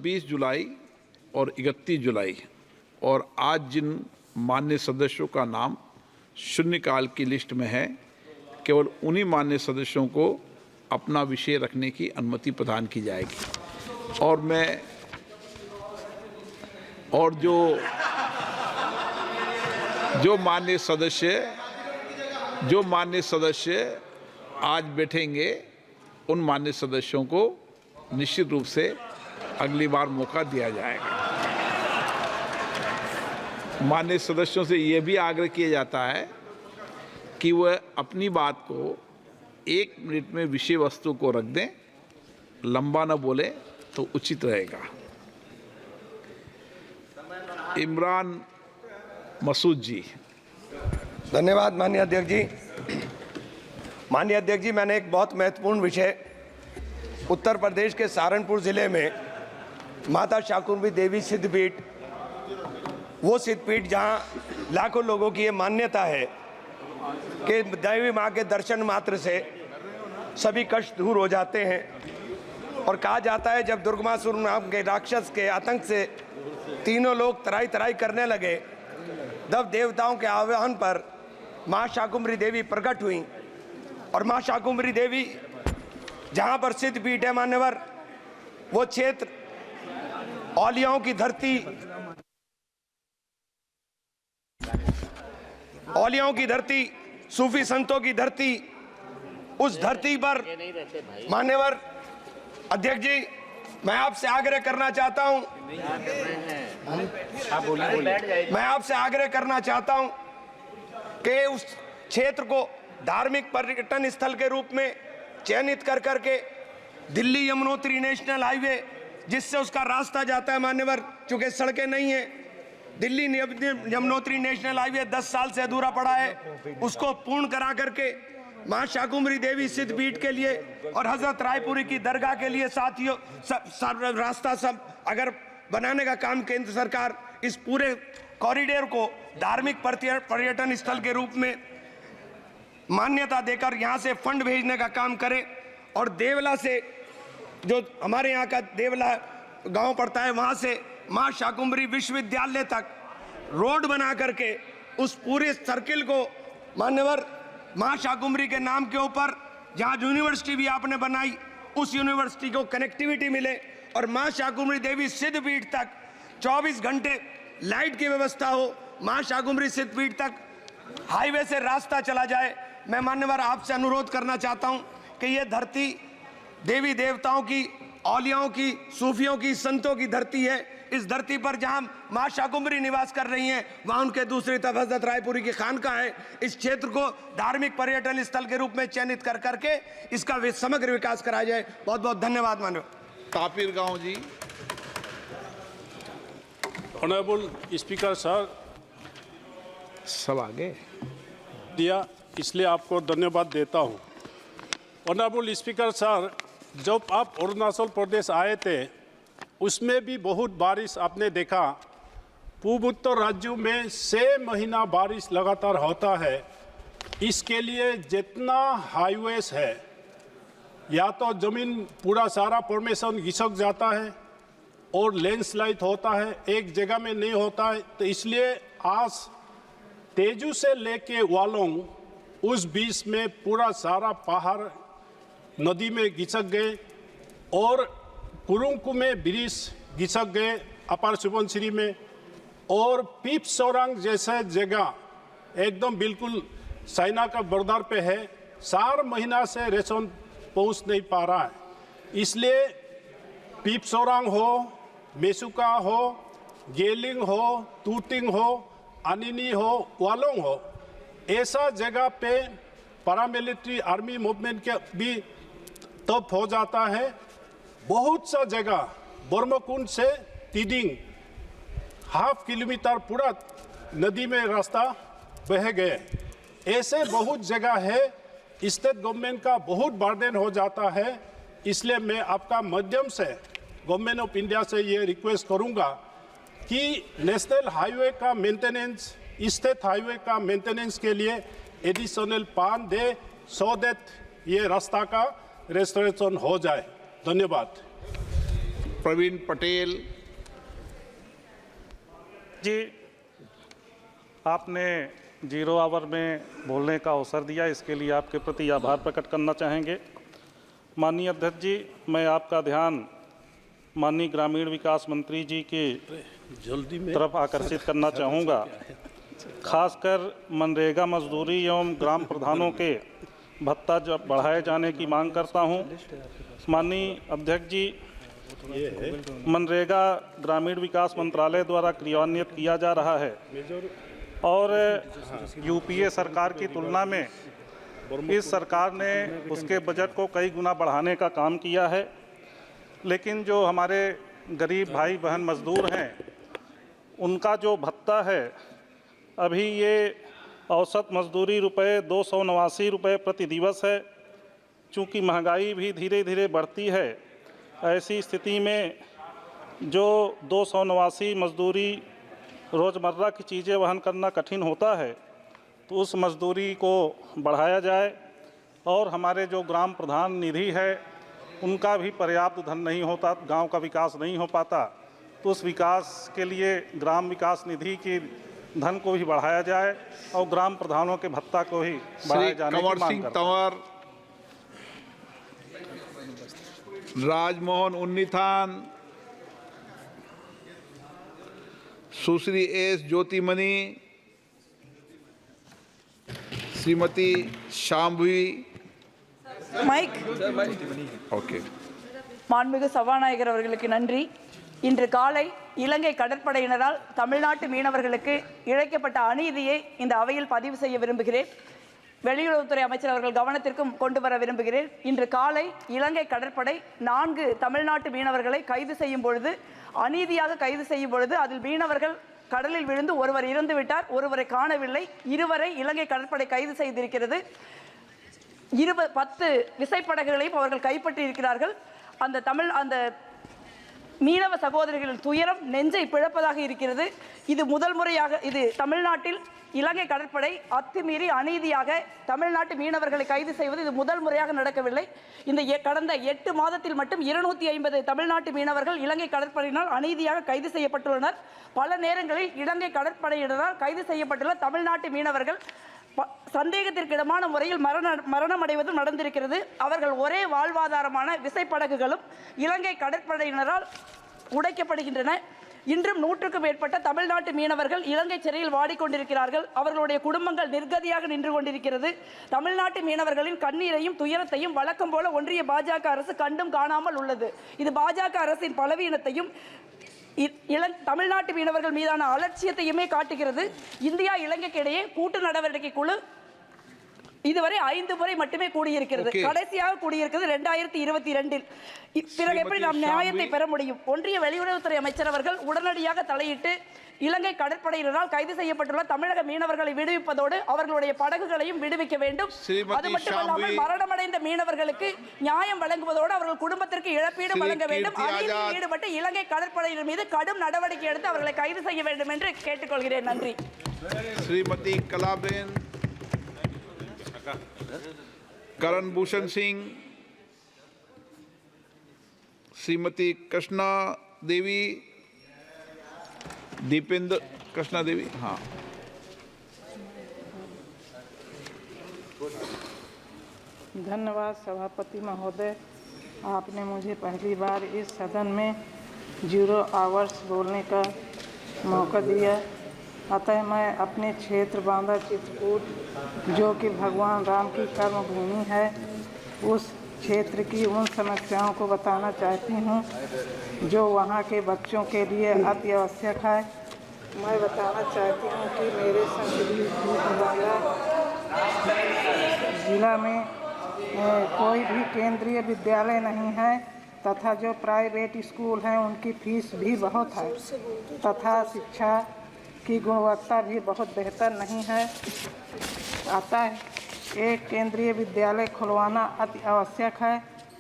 26 जुलाई और 31 जुलाई और आज जिन मान्य सदस्यों का नाम शून्यकाल की लिस्ट में है, केवल उन्हीं मान्य सदस्यों को अपना विषय रखने की अनुमति प्रदान की जाएगी। और जो मान्य सदस्य आज बैठेंगे, उन मान्य सदस्यों को निश्चित रूप से अगली बार मौका दिया जाएगा। मान्य सदस्यों से यह भी आग्रह किया जाता है कि वह अपनी बात को 1 मिनट में विषय वस्तु को रख दें, लंबा न बोले तो उचित रहेगा। इमरान मसूद जी। धन्यवाद माननीय अध्यक्ष जी। माननीय अध्यक्ष जी, मैंने एक बहुत महत्वपूर्ण विषय उत्तर प्रदेश के सहारनपुर जिले में माता शाकुंभरी देवी सिद्धपीठ, वो सिद्धपीठ जहाँ लाखों लोगों की ये मान्यता है कि देवी माँ के दर्शन मात्र से सभी कष्ट दूर हो जाते हैं। और कहा जाता है जब दुर्गमासुर नाम के राक्षस के आतंक से तीनों लोग तराई तराई करने लगे, तब देवताओं के आह्वान पर माँ शाकुंभरी देवी प्रकट हुई। और माँ शाकुंभरी देवी जहाँ पर सिद्धपीठ है मान्यवर, वो क्षेत्र औलियाओं की धरती, औलियाओं की धरती, सूफी संतों की धरती, उस धरती पर मान्यवर अध्यक्ष जी, मैं आपसे आग्रह करना चाहता हूं, मैं आपसे आग्रह करना चाहता हूं कि उस क्षेत्र को धार्मिक पर्यटन स्थल के रूप में चयनित कर करके दिल्ली यमुनोत्री नेशनल हाईवे, जिससे उसका रास्ता जाता है मान्यवर, चूंकि सड़कें नहीं है, दिल्ली यमुनोत्री नेशनल हाईवे 10 साल से अधूरा पड़ा है, उसको पूर्ण करा करके मां शाकुंभरी देवी सिद्धपीठ के लिए और हजरत रायपुरी की दरगाह के लिए साथियों रास्ता सब अगर बनाने का काम केंद्र सरकार इस पूरे कॉरिडोर को धार्मिक पर्यटन स्थल के रूप में मान्यता देकर यहाँ से फंड भेजने का काम करे। और देवला से, जो हमारे यहाँ का देवला गांव पड़ता है, वहाँ से माँ शाकुंभरी विश्वविद्यालय तक रोड बना करके उस पूरे सर्किल को मान्यवर माँ शाकुंभरी के नाम के ऊपर, जहाँ यूनिवर्सिटी भी आपने बनाई, उस यूनिवर्सिटी को कनेक्टिविटी मिले और माँ शाकुंभरी देवी सिद्धपीठ तक 24 घंटे लाइट की व्यवस्था हो, माँ शाकुंभरी सिद्धपीठ तक हाईवे से रास्ता चला जाए। मैं मान्यवर आपसे अनुरोध करना चाहता हूँ कि ये धरती देवी देवताओं की, औलियाओं की, सूफियों की, संतों की धरती है। इस धरती पर जहां मां शाकुंभरी निवास कर रही हैं, वहां उनके दूसरी तरफ हजरत रायपुरी की खानका है। इस क्षेत्र को धार्मिक पर्यटन स्थल के रूप में चयनित कर करके इसका समग्र विकास कराया जाए। बहुत बहुत धन्यवाद माननीय। तापिर गांव जी। ऑनरेबल स्पीकर सर, सब आगे दिया, इसलिए आपको धन्यवाद देता हूं। ऑनरेबल स्पीकर सर, जब आप अरुणाचल प्रदेश आए थे, उसमें भी बहुत बारिश आपने देखा। पूर्वोत्तर राज्यों में 6 महीना बारिश लगातार होता है। इसके लिए जितना हाईवेज है, या तो जमीन पूरा सारा फॉर्मेशन घिसक जाता है और लैंडस्लाइड होता है, एक जगह में नहीं होता है। तो इसलिए आज तेजू से लेके वालोंग, उस बीच में पूरा सारा पहाड़ नदी में घिसक गए और कुरुंकु में ब्रिज घिसक गए, अपर सुबनसिरी में, और पीप सोरांग जैसा जगह एकदम बिल्कुल चाइना का बॉर्डर पे है। 4 महीना से रेशन पहुंच नहीं पा रहा है। इसलिए पीप सोरांग हो, मेसुका हो, गेलिंग हो, तूतिंग हो, अनिनी हो, वालोंग हो, ऐसा जगह पे पैरामिलिट्री आर्मी मूवमेंट के भी तब हो जाता है। बहुत सा जगह बोरमकुंड से तिदिंग 1/2 किलोमीटर पूरा नदी में रास्ता बह गए। ऐसे बहुत जगह है, स्टेट गवर्नमेंट का बहुत बर्डन हो जाता है। इसलिए मैं आपका माध्यम से गवर्नमेंट ऑफ इंडिया से ये रिक्वेस्ट करूंगा कि नेशनल हाईवे का मेंटेनेंस, स्टेट हाईवे का मेंटेनेंस के लिए additional fund they, so that ये रास्ता का रेस्टोरेशन हो जाए। धन्यवाद। प्रवीण पटेल। जी, आपने 0 आवर में बोलने का अवसर दिया, इसके लिए आपके प्रति आभार प्रकट करना चाहेंगे। माननीय अध्यक्ष जी, मैं आपका ध्यान माननीय ग्रामीण विकास मंत्री जी की तरफ आकर्षित करना चाहूँगा। खासकर मनरेगा मजदूरी एवं ग्राम प्रधानों के भत्ता जब बढ़ाए जाने की मांग करता हूँ। माननीय अध्यक्ष जी, मनरेगा ग्रामीण विकास मंत्रालय द्वारा क्रियान्वित किया जा रहा है और यूपीए सरकार की तुलना में इस सरकार ने उसके बजट को कई गुना बढ़ाने का काम किया है। लेकिन जो हमारे गरीब भाई बहन मजदूर हैं, उनका जो भत्ता है, अभी ये औसत मजदूरी ₹289 प्रति दिवस है। चूँकि महंगाई भी धीरे धीरे बढ़ती है, ऐसी स्थिति में जो 289 मजदूरी रोज़मर्रा की चीज़ें वहन करना कठिन होता है, तो उस मजदूरी को बढ़ाया जाए। और हमारे जो ग्राम प्रधान निधि है, उनका भी पर्याप्त धन नहीं होता, गांव का विकास नहीं हो पाता, तो उस विकास के लिए ग्राम विकास निधि की धन को भी बढ़ाया जाए और ग्राम प्रधानों के भत्ता को ही बढ़ाए जाने की मांग करता हूं। Tanwar, Rajmohan Unnithan, Sushri S Jothimani, Shrimati Shambhavi. Mic. Okay. மாண்புமிகு சபாநாயகர் அவர்களுக்கு நன்றி. இன்று காலை இலங்கை கடற்படையினரால் தமிழ்நாட்டு மீனவர்களுக்கு இழைக்கப்பட்ட அநீதியை இந்த அவையில் பதிவு செய்ய விரும்புகிறேன். வெளியுறவுத்துறை அமைச்சர் அவர்கள் கவனத்திற்கும் கொண்டு வர விரும்புகிறேன். இன்று காலை இலங்கை கடற்படை 4 தமிழ்நாட்டு மீனவர்களை கைது செய்யும் பொழுது, அநீதியாக கைது செய்யும் பொழுது, அதில் மீனவர்கள் கடலில் விழுந்து ஒருவர் இறந்து விட்டார், ஒருவரை காணவில்லை. 2 வரை இலங்கை கடற்படை கைது செய்திருக்கிறது. 10 விசைப்படகுகளையும் அவர்கள் கைப்பற்றி இருக்கிறார்கள். அந்த மீனவ சகோதரிகளின் துயரம் நெஞ்சை பிளப்பதாக இருக்கிறது. இது முதல் முறையாக இது தமிழ்நாட்டில் இலங்கை கடற்படை அத்துமீறி அநீதியாக தமிழ்நாட்டு மீனவர்களை கைது செய்வது இது முதல் முறையாக நடக்கவில்லை. இந்த கடந்த 8 மாதத்தில் மட்டும் 250 தமிழ்நாட்டு மீனவர்கள் இலங்கை கடற்படையினால் அநீதியாக கைது செய்யப்பட்டுள்ளனர். பல நேரங்களில் இலங்கை கடற்படையினரால் கைது செய்யப்பட்டுள்ள தமிழ்நாட்டு மீனவர்கள் சந்தேகத்திற்கிடமான முறையில் மரணம் அடைவதும் நடந்திருக்கிறது. அவர்கள் ஒரே வாழ்வாதாரமான விசைப்படகுகளும் இலங்கை கடற்படையினரால் உடைக்கப்படுகின்றன. இன்றும் 100க்கும் மேற்பட்ட தமிழ்நாட்டு மீனவர்கள் இலங்கை சிறையில் வாடிக்கொண்டிருக்கிறார்கள். அவர்களுடைய குடும்பங்கள் நிர்கதியாக நின்று கொண்டிருக்கிறது. தமிழ்நாட்டு மீனவர்களின் கண்ணீரையும் துயரத்தையும் வழக்கம் போல ஒன்றிய பாஜக அரசு கண்டும் காணாமல் உள்ளது. இது பாஜக அரசின் பலவீனத்தையும் தமிழ்நாட்டு மீனவர்கள் மீதான அலட்சியத்தையுமே காட்டுகிறது. இந்தியா இலங்கைக்கு இடையே கூட்டு நடவடிக்கை குழு இதுவரை 5 முறை மட்டுமே கூடியிருக்கிறது. கடைசியாக கூடியிருக்கிறது 2022இல். பிறகு எப்படி நாம் நியாயத்தை பெற முடியும்? ஒன்றிய வெளியுறவுத்துறை அமைச்சர் அவர்கள் உடனடியாக தலையிட்டு இலங்கை கடற்படையினரால் கைது செய்யப்பட்டுள்ள தமிழக மீனவர்களை விடுவிப்பதோடு அவர்களுடைய படகுகளையும் விடுவிக்க வேண்டும். அது மட்டுமல்லாமல் மரணமடைந்த மீனவர்களுக்கு நியாயம் வழங்குவதோடு அவர்கள் குடும்பத்திற்கு இழப்பீடு வழங்க வேண்டும். அநீதியில் ஈடுபட்டு இலங்கை கடற்படையினர் மீது கடும் நடவடிக்கை எடுத்து அவர்களை கைது செய்ய வேண்டும் என்று கேட்டுக்கொள்கிறேன். நன்றி. श्रीमती कलाबेन, करण भूषण सिंह, श्रीमती कृष्णा देवी, दीपेंद्र कृष्णा देवी। हाँ, धन्यवाद सभापति महोदय, आपने मुझे पहली बार इस सदन में 0 आवर्स बोलने का मौका दिया। अतः मैं अपने क्षेत्र बांदा चित्रकूट, जो कि भगवान राम की कर्मभूमि है, उस क्षेत्र की उन समस्याओं को बताना चाहती हूँ जो वहाँ के बच्चों के लिए अति आवश्यक है। मैं बताना चाहती हूँ कि मेरे संसदीय बांदा जिला में कोई भी केंद्रीय विद्यालय नहीं है तथा जो प्राइवेट स्कूल हैं उनकी फीस भी बहुत है तथा शिक्षा की गुणवत्ता भी बहुत बेहतर नहीं है। अतः एक केंद्रीय विद्यालय खुलवाना अति आवश्यक है,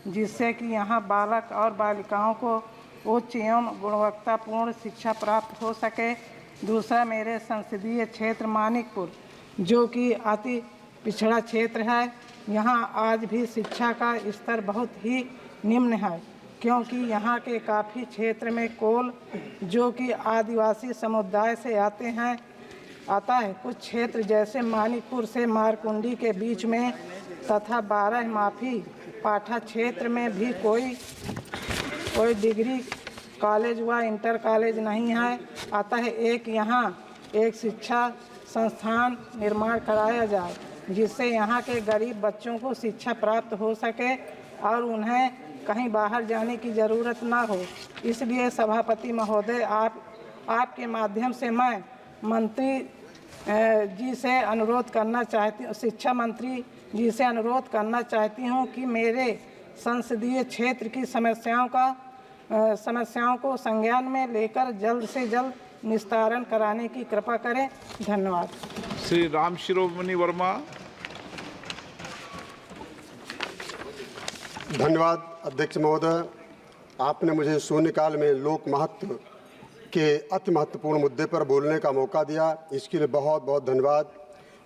जिससे कि यहाँ बालक और बालिकाओं को उच्च एवं गुणवत्तापूर्ण शिक्षा प्राप्त हो सके। दूसरा, मेरे संसदीय क्षेत्र मानिकपुर, जो कि अति पिछड़ा क्षेत्र है, यहाँ आज भी शिक्षा का स्तर बहुत ही निम्न है। क्योंकि यहाँ के काफ़ी क्षेत्र में कोल जो कि आदिवासी समुदाय से आता है। कुछ क्षेत्र जैसे मानिकपुर से मारकुंडी के बीच में तथा 12 माफी पाठा क्षेत्र में भी कोई डिग्री कॉलेज व इंटर कॉलेज नहीं है। अतः यहाँ एक शिक्षा संस्थान निर्माण कराया जाए जिससे यहाँ के गरीब बच्चों को शिक्षा प्राप्त हो सके और उन्हें कहीं बाहर जाने की ज़रूरत ना हो। इसलिए सभापति महोदय आपके माध्यम से मैं मंत्री जी से अनुरोध करना चाहती हूँ, शिक्षा मंत्री जी से अनुरोध करना चाहती हूँ कि मेरे संसदीय क्षेत्र की समस्याओं को संज्ञान में लेकर जल्द से जल्द निस्तारण कराने की कृपा करें। धन्यवाद। श्री राम शिरोमणि वर्मा। धन्यवाद अध्यक्ष महोदय, आपने मुझे शून्यकाल में लोक महत्व के अति महत्वपूर्ण मुद्दे पर बोलने का मौका दिया, इसके लिए बहुत बहुत धन्यवाद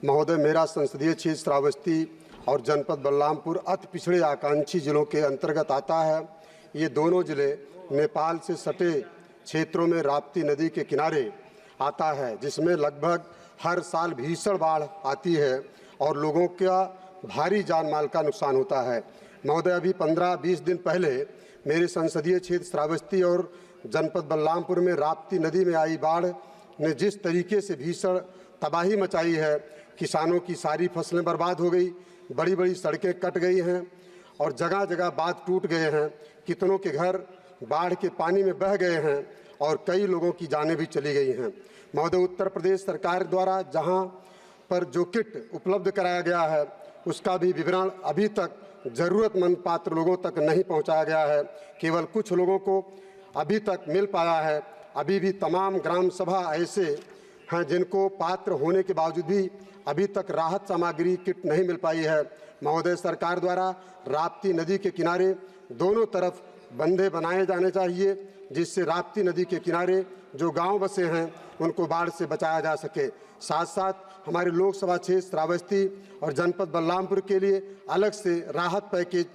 महोदय। मेरा संसदीय क्षेत्र श्रावस्ती और जनपद बलरामपुर अति पिछड़े आकांक्षी जिलों के अंतर्गत आता है। ये दोनों जिले नेपाल से सटे क्षेत्रों में राप्ती नदी के किनारे आता है, जिसमें लगभग हर साल भीषण बाढ़ आती है और लोगों का भारी जान माल का नुकसान होता है। महोदय, अभी 15-20 दिन पहले मेरे संसदीय क्षेत्र श्रावस्ती और जनपद बलरामपुर में राप्ती नदी में आई बाढ़ ने जिस तरीके से भीषण तबाही मचाई है, किसानों की सारी फसलें बर्बाद हो गई, बड़ी बड़ी सड़कें कट गई हैं और जगह जगह बांध टूट गए हैं, कितनों के घर बाढ़ के पानी में बह गए हैं और कई लोगों की जानें भी चली गई हैं। महोदय, उत्तर प्रदेश सरकार द्वारा जहां पर जो किट उपलब्ध कराया गया है उसका भी विवरण अभी तक ज़रूरतमंद पात्र लोगों तक नहीं पहुंचाया गया है, केवल कुछ लोगों को अभी तक मिल पाया है। अभी भी तमाम ग्राम सभा ऐसे हैं जिनको पात्र होने के बावजूद भी अभी तक राहत सामग्री किट नहीं मिल पाई है। महोदय, सरकार द्वारा राप्ती नदी के किनारे दोनों तरफ बंधे बनाए जाने चाहिए जिससे राप्ती नदी के किनारे जो गांव बसे हैं उनको बाढ़ से बचाया जा सके। साथ साथ हमारे लोकसभा क्षेत्र श्रावस्ती और जनपद बलरामपुर के लिए अलग से राहत पैकेज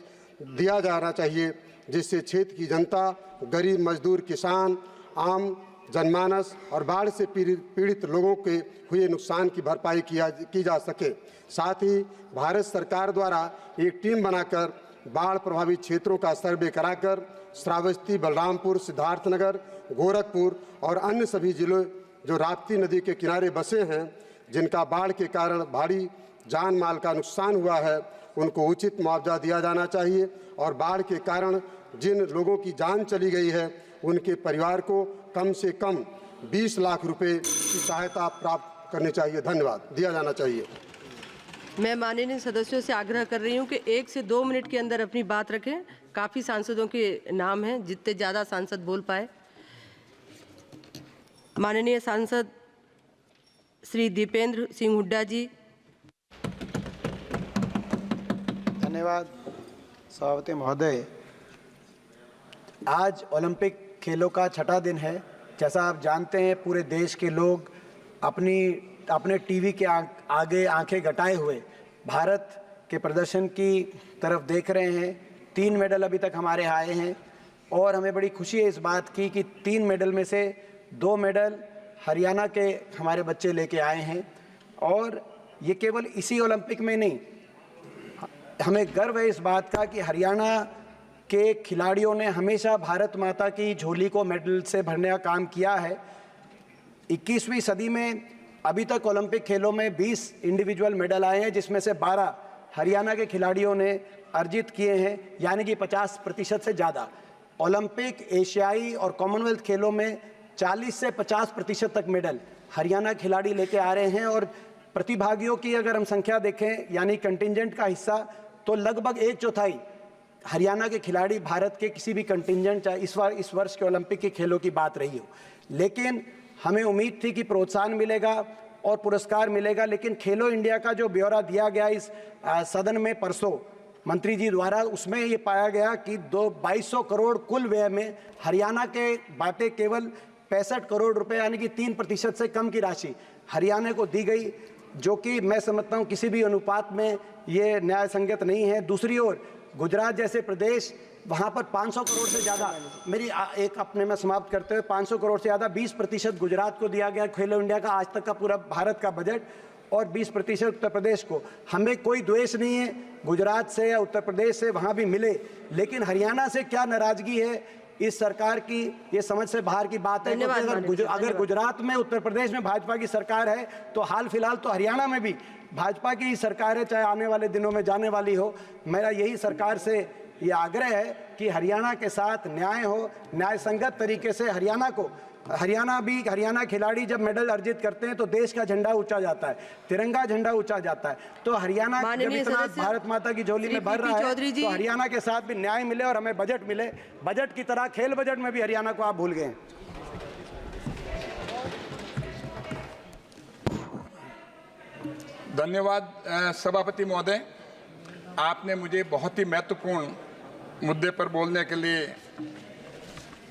दिया जाना चाहिए जिससे क्षेत्र की जनता, गरीब मजदूर, किसान, आम जनमानस और बाढ़ से पीड़ित लोगों के हुए नुकसान की भरपाई की जा सके। साथ ही भारत सरकार द्वारा एक टीम बनाकर बाढ़ प्रभावित क्षेत्रों का सर्वे कराकर श्रावस्ती, बलरामपुर, सिद्धार्थनगर, गोरखपुर और अन्य सभी जिलों जो राप्ती नदी के किनारे बसे हैं जिनका बाढ़ के कारण भारी जान माल का नुकसान हुआ है, उनको उचित मुआवजा दिया जाना चाहिए और बाढ़ के कारण जिन लोगों की जान चली गई है उनके परिवार को कम से कम 20 लाख रुपए की सहायता प्राप्त करनी चाहिए। धन्यवाद दिया जाना चाहिए। मैं माननीय सदस्यों से आग्रह कर रही हूं कि 1 से 2 मिनट के अंदर अपनी बात रखें। काफ़ी सांसदों के नाम हैं, जितने ज़्यादा सांसद बोल पाए। माननीय सांसद श्री दीपेंद्र सिंह हुड्डा जी। धन्यवाद सभापति महोदय। आज ओलंपिक खेलों का 6ठा दिन है। जैसा आप जानते हैं पूरे देश के लोग अपने टीवी के आगे आंखें गटाए हुए भारत के प्रदर्शन की तरफ देख रहे हैं। 3 मेडल अभी तक हमारे आए हैं और हमें बड़ी खुशी है इस बात की कि 3 मेडल में से 2 मेडल हरियाणा के हमारे बच्चे लेके आए हैं। और ये केवल इसी ओलंपिक में नहीं, हमें गर्व है इस बात का कि हरियाणा के खिलाड़ियों ने हमेशा भारत माता की झोली को मेडल से भरने का काम किया है। 21वीं सदी में अभी तक ओलंपिक खेलों में 20 इंडिविजुअल मेडल आए हैं जिसमें से 12 हरियाणा के खिलाड़ियों ने अर्जित किए हैं, यानी कि 50% से ज़्यादा। ओलंपिक, एशियाई और कॉमनवेल्थ खेलों में 40 से 50% तक मेडल हरियाणा खिलाड़ी लेके आ रहे हैं। और प्रतिभागियों की अगर हम संख्या देखें यानी कंटिंजेंट का हिस्सा, तो लगभग 1/4 हरियाणा के खिलाड़ी भारत के किसी भी कंटिंजेंट, चाहे इस वर्ष के ओलंपिक के खेलों की बात रही हो। लेकिन हमें उम्मीद थी कि प्रोत्साहन मिलेगा और पुरस्कार मिलेगा, लेकिन खेलो इंडिया का जो ब्यौरा दिया गया इस सदन में परसों मंत्री जी द्वारा, उसमें ये पाया गया कि 2200 करोड़ कुल व्यय में हरियाणा के बाटे केवल 65 करोड़ रुपए यानी कि 3% से कम की राशि हरियाणा को दी गई, जो कि मैं समझता हूँ किसी भी अनुपात में ये न्याय संगत नहीं है। दूसरी ओर गुजरात जैसे प्रदेश वहाँ पर 500 करोड़ से ज़्यादा, एक अपने में समाप्त करते हुए 500 करोड़ से ज़्यादा 20% गुजरात को दिया गया खेलो इंडिया का आज तक का पूरा भारत का बजट, और 20% उत्तर प्रदेश को। हमें कोई द्वेष नहीं है गुजरात से या उत्तर प्रदेश से, वहाँ भी मिले, लेकिन हरियाणा से क्या नाराज़गी है इस सरकार की, ये समझ से बाहर की बात है। अगर गुजरात में उत्तर प्रदेश में भाजपा की सरकार है तो हाल फिलहाल तो हरियाणा में भी भाजपा की ही सरकार है, चाहे आने वाले दिनों में जाने वाली हो। मेरा यही सरकार से ये आग्रह है कि हरियाणा के साथ न्याय हो, न्याय संगत तरीके से हरियाणा खिलाड़ी जब मेडल अर्जित करते हैं तो देश का झंडा ऊंचा जाता है, तिरंगा झंडा ऊंचा जाता है। तो हरियाणा जब इतना भारत माता की झोली में भर रहा है तो हरियाणा के साथ भी न्याय मिले और हमें बजट मिले। बजट की तरह खेल बजट में भी हरियाणा को आप भूल गए। धन्यवाद सभापति महोदय, आपने मुझे बहुत ही महत्वपूर्ण मुद्दे पर बोलने के लिए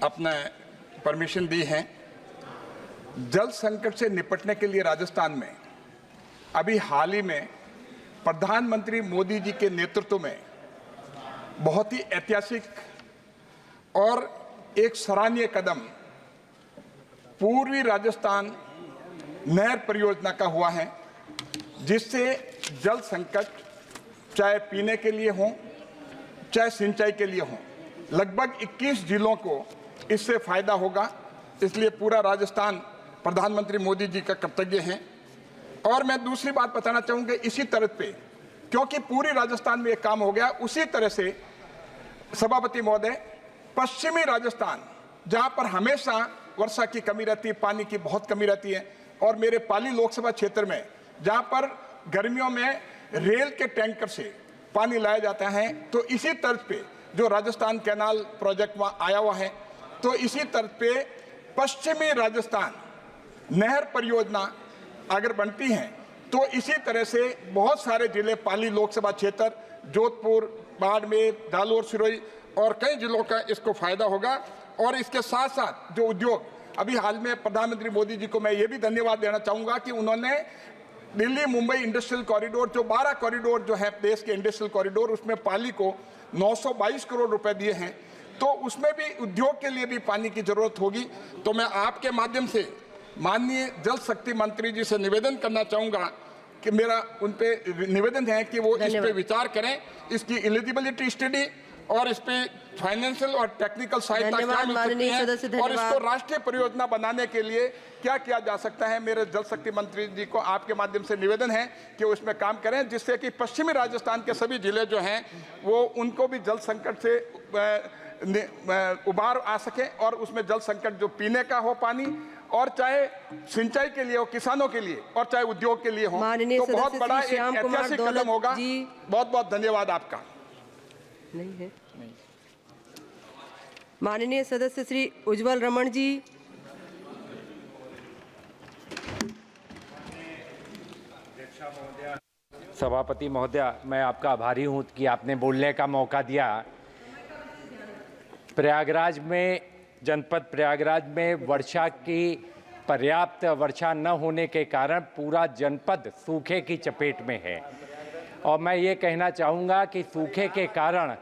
अपना परमिशन दी है। जल संकट से निपटने के लिए राजस्थान में अभी हाल ही में प्रधानमंत्री मोदी जी के नेतृत्व में बहुत ही ऐतिहासिक और एक सराहनीय कदम पूर्वी राजस्थान नहर परियोजना का हुआ है, जिससे जल संकट चाहे पीने के लिए हो चाहे सिंचाई के लिए हो, लगभग 21 जिलों को इससे फायदा होगा। इसलिए पूरा राजस्थान प्रधानमंत्री मोदी जी का कर्तव्य है। और मैं दूसरी बात बताना चाहूँगा, इसी तरह पे क्योंकि पूरी राजस्थान में एक काम हो गया, उसी तरह से सभापति महोदय पश्चिमी राजस्थान जहाँ पर हमेशा वर्षा की कमी रहती है, पानी की बहुत कमी रहती है, और मेरे पाली लोकसभा क्षेत्र में जहाँ पर गर्मियों में रेल के टैंकर से पानी लाया जाता है, तो इसी तर्ज पे जो राजस्थान कैनाल प्रोजेक्ट वहाँ आया हुआ है, तो इसी तर्ज पे पश्चिमी राजस्थान नहर परियोजना अगर बनती है तो इसी तरह से बहुत सारे जिले, पाली लोकसभा क्षेत्र, जोधपुर, बाड़मेर, जालोर, सिरोही और कई जिलों का इसको फायदा होगा। और इसके साथ साथ जो उद्योग, अभी हाल में प्रधानमंत्री मोदी जी को मैं ये भी धन्यवाद देना चाहूँगा कि उन्होंने दिल्ली मुंबई इंडस्ट्रियल कॉरिडोर, जो 12 कॉरिडोर जो है देश के इंडस्ट्रियल कॉरिडोर, उसमें पाली को 922 करोड़ रुपए दिए हैं, तो उसमें भी उद्योग के लिए भी पानी की जरूरत होगी। तो मैं आपके माध्यम से माननीय जल शक्ति मंत्री जी से निवेदन करना चाहूँगा कि मेरा उन पे निवेदन है कि वो इस पे विचार करें, इसकी एलिजिबिलिटी स्टडी और इस पे फाइनेंशियल और टेक्निकल सहायता क्या मिल सकती है, और इसको राष्ट्रीय परियोजना बनाने के लिए क्या किया जा सकता है। मेरे जल शक्ति मंत्री जी को आपके माध्यम से निवेदन है कि वो इसमें काम करें, जिससे कि पश्चिमी राजस्थान के सभी जिले जो हैं वो उनको भी जल संकट से उबार आ सके, और उसमें जल संकट जो पीने का हो पानी, और चाहे सिंचाई के लिए हो, किसानों के लिए, और चाहे उद्योग के लिए हो, तो बहुत बड़ा एक ऐतिहासिक कदम होगा। बहुत बहुत धन्यवाद आपका। नहीं है माननीय सदस्य श्री उज्जवल रमन जी। सभापति महोदया, मैं आपका आभारी हूं कि आपने बोलने का मौका दिया। प्रयागराज में, जनपद प्रयागराज में पर्याप्त वर्षा न होने के कारण पूरा जनपद सूखे की चपेट में है, और मैं ये कहना चाहूँगा कि सूखे के कारण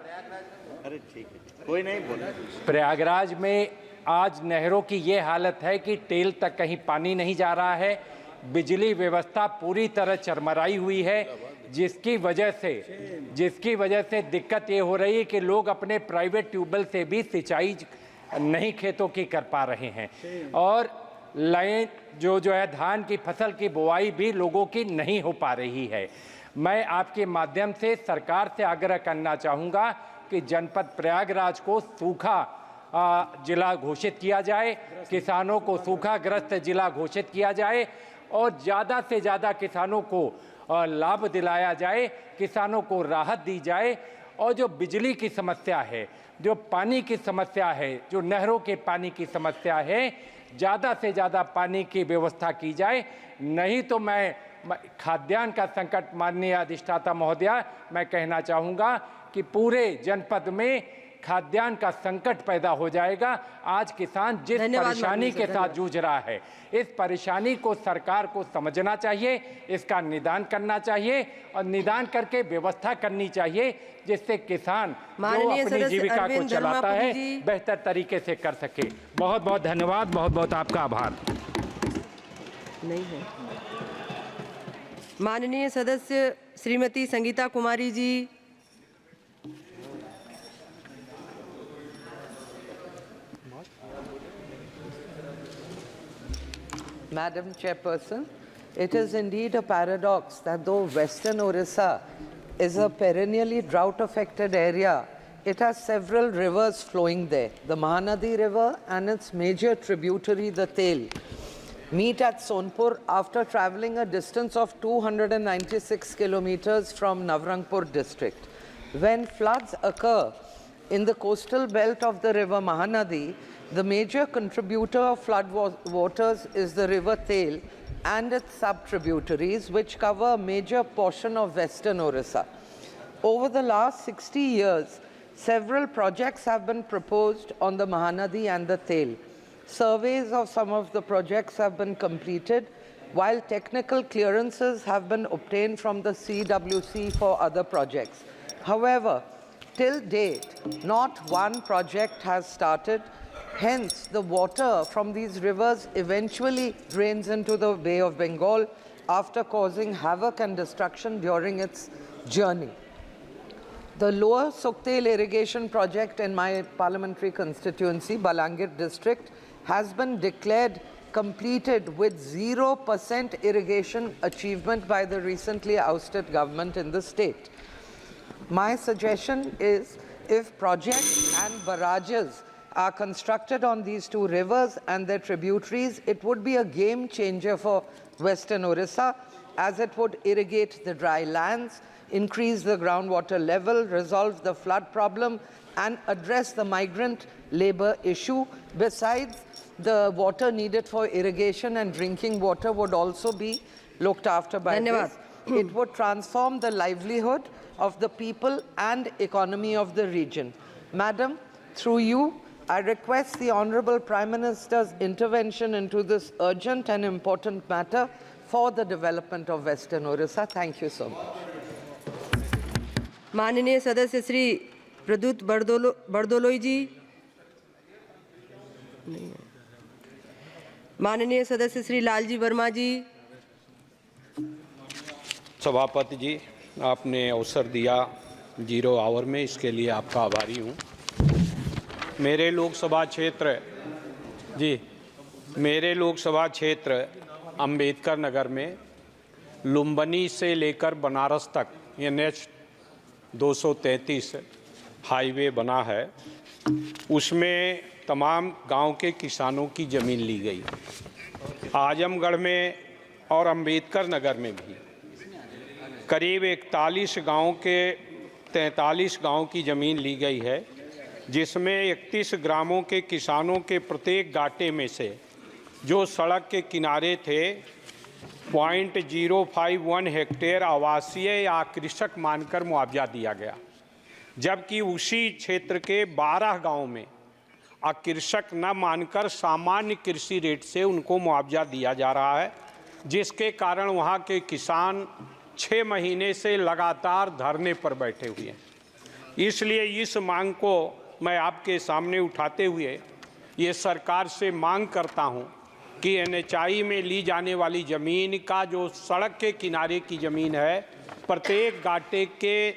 प्रयागराज में आज नहरों की ये हालत है कि टेल तक कहीं पानी नहीं जा रहा है, बिजली व्यवस्था पूरी तरह चरमराई हुई है, जिसकी वजह से दिक्कत ये हो रही है कि लोग अपने प्राइवेट ट्यूबवेल से भी सिंचाई नहीं खेतों की कर पा रहे हैं, और लाइन जो है धान की फसल की बुआई भी लोगों की नहीं हो पा रही है। मैं आपके माध्यम से सरकार से आग्रह करना चाहूँगा कि जनपद प्रयागराज को सूखा जिला घोषित किया जाए, किसानों को सूखाग्रस्त जिला घोषित किया जाए, और ज़्यादा से ज़्यादा किसानों को लाभ दिलाया जाए, किसानों को राहत दी जाए, और जो बिजली की समस्या है, जो पानी की समस्या है, जो नहरों के पानी की समस्या है, ज़्यादा से ज़्यादा पानी की व्यवस्था की जाए। नहीं तो मैं खाद्यान्न का संकट, माननीय अधिष्ठाता महोदया, मैं कहना चाहूँगा कि पूरे जनपद में खाद्यान्न का संकट पैदा हो जाएगा। आज किसान जिस परेशानी के साथ जूझ रहा है, इस परेशानी को सरकार को समझना चाहिए, इसका निदान करना चाहिए और निदान करके व्यवस्था करनी चाहिए जिससे किसान जो अपनी जीविका को चलाता है बेहतर तरीके से कर सके। बहुत बहुत धन्यवाद, बहुत बहुत आपका आभार। नहीं है। माननीय सदस्य Shrimati Sangeeta Kumari ji. Madam Chairperson, it is indeed a paradox that though Western Orissa is a perennially drought-affected area, it has several rivers flowing there. The Mahanadi River and its major tributary, the Tel, meet at Sonpur after traveling a distance of 296 kilometers from Navrangpur district. When floods occur in the coastal belt of the river Mahanadi, the major contributor of flood waters is the river Tel and its sub-tributaries, which cover a major portion of Western Orissa. Over the last 60 years, several projects have been proposed on the Mahanadi and the Tel. Surveys of some of the projects have been completed, while technical clearances have been obtained from the CWC for other projects. However, till date, not one project has started. Hence, the water from these rivers eventually drains into the Bay of Bengal after causing havoc and destruction during its journey. The Lower Suktel irrigation project in my parliamentary constituency, Balangir district, has been declared completed with 0% irrigation achievement by the recently ousted government in the state. My suggestion is, if projects and barrages are constructed on these two rivers and their tributaries, it would be a game changer for Western Orissa, as it would irrigate the dry lands, increase the groundwater level, resolve the flood problem, and address the migrant labor issue. Besides, the water needed for irrigation and drinking water would also be looked after by this. It would transform the livelihood of the people and economy of the region. Madam, through you, I request the Honorable Prime Minister's intervention into this urgent and important matter for the development of Western Orissa. Thank you so much. माननीय सदस्य श्री प्रद्युत बरदोलोई जी। माननीय सदस्य श्री लालजी वर्मा जी। सभापति जी, आपने अवसर दिया 0 our में, इसके लिए आपका आभारी हूँ। मेरे लोकसभा क्षेत्र अंबेडकर नगर में लुम्बिनी से लेकर बनारस तक NH 233 हाईवे बना है। उसमें तमाम गांव के किसानों की ज़मीन ली गई। आजमगढ़ में और अंबेडकर नगर में भी करीब 41 गांव के 43 गांव की ज़मीन ली गई है, जिसमें 31 ग्रामों के किसानों के प्रत्येक गाटे में से जो सड़क के किनारे थे 0.051 हेक्टेयर आवासीय या कृषक मानकर मुआवजा दिया गया, जबकि उसी क्षेत्र के 12 गांव में अकृषक न मानकर सामान्य कृषि रेट से उनको मुआवजा दिया जा रहा है, जिसके कारण वहां के किसान 6 महीने से लगातार धरने पर बैठे हुए हैं। इसलिए इस मांग को मैं आपके सामने उठाते हुए ये सरकार से मांग करता हूं कि NHI में ली जाने वाली ज़मीन का जो सड़क के किनारे की ज़मीन है, प्रत्येक गाटे के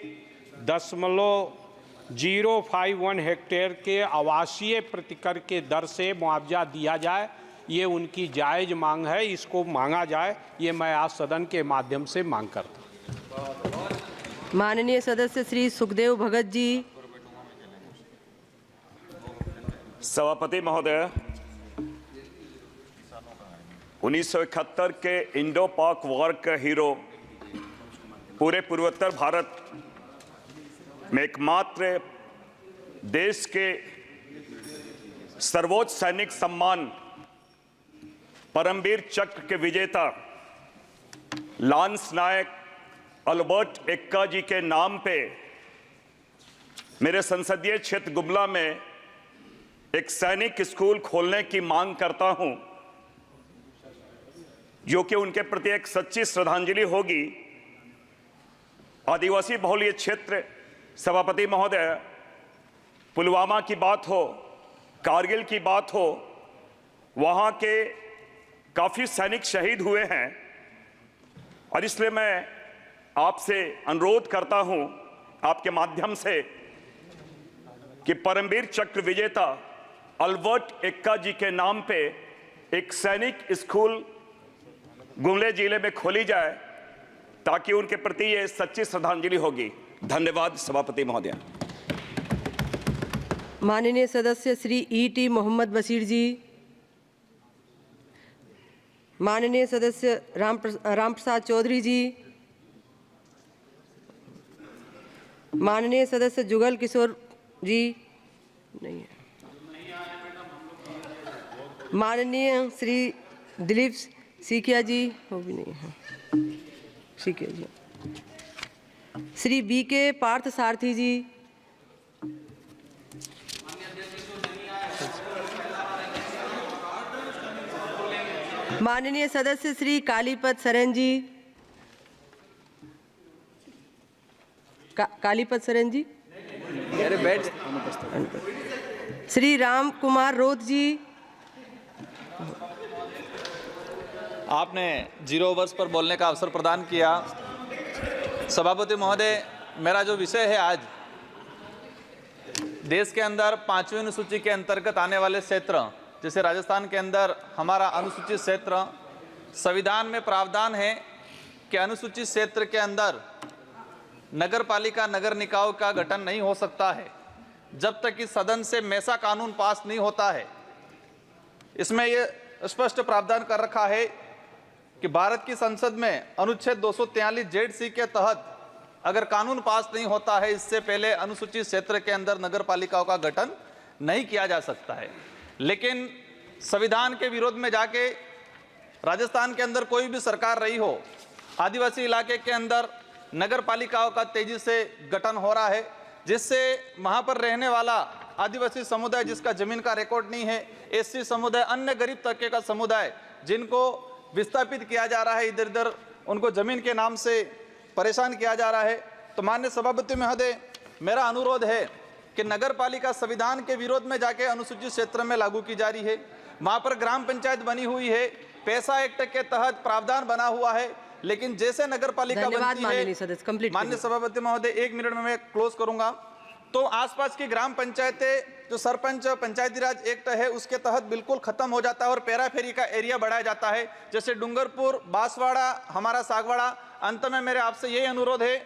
0.051 हेक्टेयर के आवासीय प्रतिकर के दर से मुआवजा दिया जाए। ये उनकी जायज़ मांग है, इसको मांगा जाए। ये मैं आज सदन के माध्यम से मांग करता हूँ। माननीय सदस्य श्री सुखदेव भगत जी। सभापति महोदय, 1971 के इंडो पाक वॉर का हीरो, पूरे पूर्वोत्तर भारत में एकमात्र देश के सर्वोच्च सैनिक सम्मान परमवीर चक्र के विजेता लांस नायक अल्बर्ट एक्का जी के नाम पे मेरे संसदीय क्षेत्र गुमला में एक सैनिक स्कूल खोलने की मांग करता हूं, जो कि उनके प्रति एक सच्ची श्रद्धांजलि होगी। आदिवासी बहुल ये क्षेत्र, सभापति महोदय, पुलवामा की बात हो, कारगिल की बात हो, वहां के काफी सैनिक शहीद हुए हैं और इसलिए मैं आपसे अनुरोध करता हूं आपके माध्यम से कि परमवीर चक्र विजेता अल्बर्ट एक्का जी के नाम पे एक सैनिक स्कूल गुमला जिले में खोली जाए, ताकि उनके प्रति ये सच्ची श्रद्धांजलि होगी। धन्यवाद सभापति महोदय। माननीय सदस्य श्री E.T. मोहम्मद बशीर जी, माननीय सदस्य राम प्रसाद चौधरी जी, माननीय सदस्य जुगल किशोर जी नहीं है, माननीय श्री दिलीप सीकिया जी, वो भी नहीं है, सीकिया जी, श्री B.K. पार्थ सारथी जी, माननीय सदस्य श्री कालीपत सरन जी, कालीपत सरन जी, श्री राम कुमार रोत जी। आपने 0 ओवर्स पर बोलने का अवसर प्रदान किया। सभापति महोदय, मेरा जो विषय है आज, देश के अंदर 5वीं अनुसूची के अंतर्गत आने वाले क्षेत्र, जैसे राजस्थान के अंदर हमारा अनुसूचित क्षेत्र, संविधान में प्रावधान है कि अनुसूचित क्षेत्र के अंदर नगर पालिका नगर निकायों का गठन नहीं हो सकता है जब तक कि सदन से मैसा कानून पास नहीं होता है। इसमें यह स्पष्ट प्रावधान कर रखा है कि भारत की संसद में अनुच्छेद 243(j)(c) के तहत अगर कानून पास नहीं होता है, इससे पहले अनुसूचित क्षेत्र के अंदर नगर पालिकाओं का गठन नहीं किया जा सकता है। लेकिन संविधान के विरोध में जाके राजस्थान के अंदर कोई भी सरकार रही हो, आदिवासी इलाके के अंदर नगर पालिकाओं का तेजी से गठन हो रहा है, जिससे वहां पर रहने वाला आदिवासी समुदाय जिसका जमीन का रिकॉर्ड नहीं है, एससी समुदाय, अन्य गरीब तबके का समुदाय जिनको विस्थापित किया जा रहा है, इधर उधर उनको जमीन के नाम से परेशान किया जा रहा है। तो माननीय सभापति महोदय, मेरा अनुरोध है कि नगर पालिका संविधान के विरोध में जाके अनुसूचित क्षेत्र में लागू की जा रही है। वहां पर ग्राम पंचायत बनी हुई है, पैसा एक्ट के तहत प्रावधान बना हुआ है, लेकिन जैसे नगर पालिका बनती है, माननीय सभापति महोदय 1 मिनट में मैं क्लोज करूंगा, तो आसपास की ग्राम पंचायतें जो सरपंच पंचायती राज एक्ट है उसके तहत बिल्कुल खत्म हो जाता है और पेराफेरी का एरिया बढ़ाया जाता है, जैसे डूंगरपुर, बांसवाड़ा, हमारा सागवाड़ा। अंत में मेरे आपसे यही अनुरोध है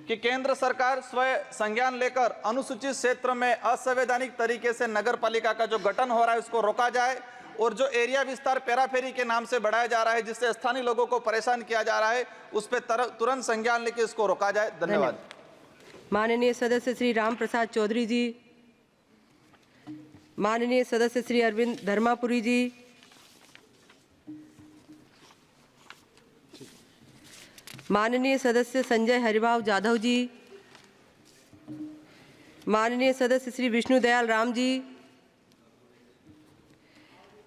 कि केंद्र सरकार स्वयं संज्ञान लेकर अनुसूचित क्षेत्र में असंवैधानिक तरीके से नगर पालिका का जो गठन हो रहा है उसको रोका जाए, और जो एरिया विस्तार पेराफेरी के नाम से बढ़ाया जा रहा है जिससे स्थानीय लोगों को परेशान किया जा रहा है, उस पर तुरंत संज्ञान लेकर इसको रोका जाए। धन्यवाद। माननीय सदस्य श्री राम प्रसाद चौधरी जी, माननीय सदस्य श्री अरविंद धर्मापुरी जी, माननीय सदस्य संजय हरिभाव जाधव जी, माननीय सदस्य श्री विष्णुदयाल राम जी,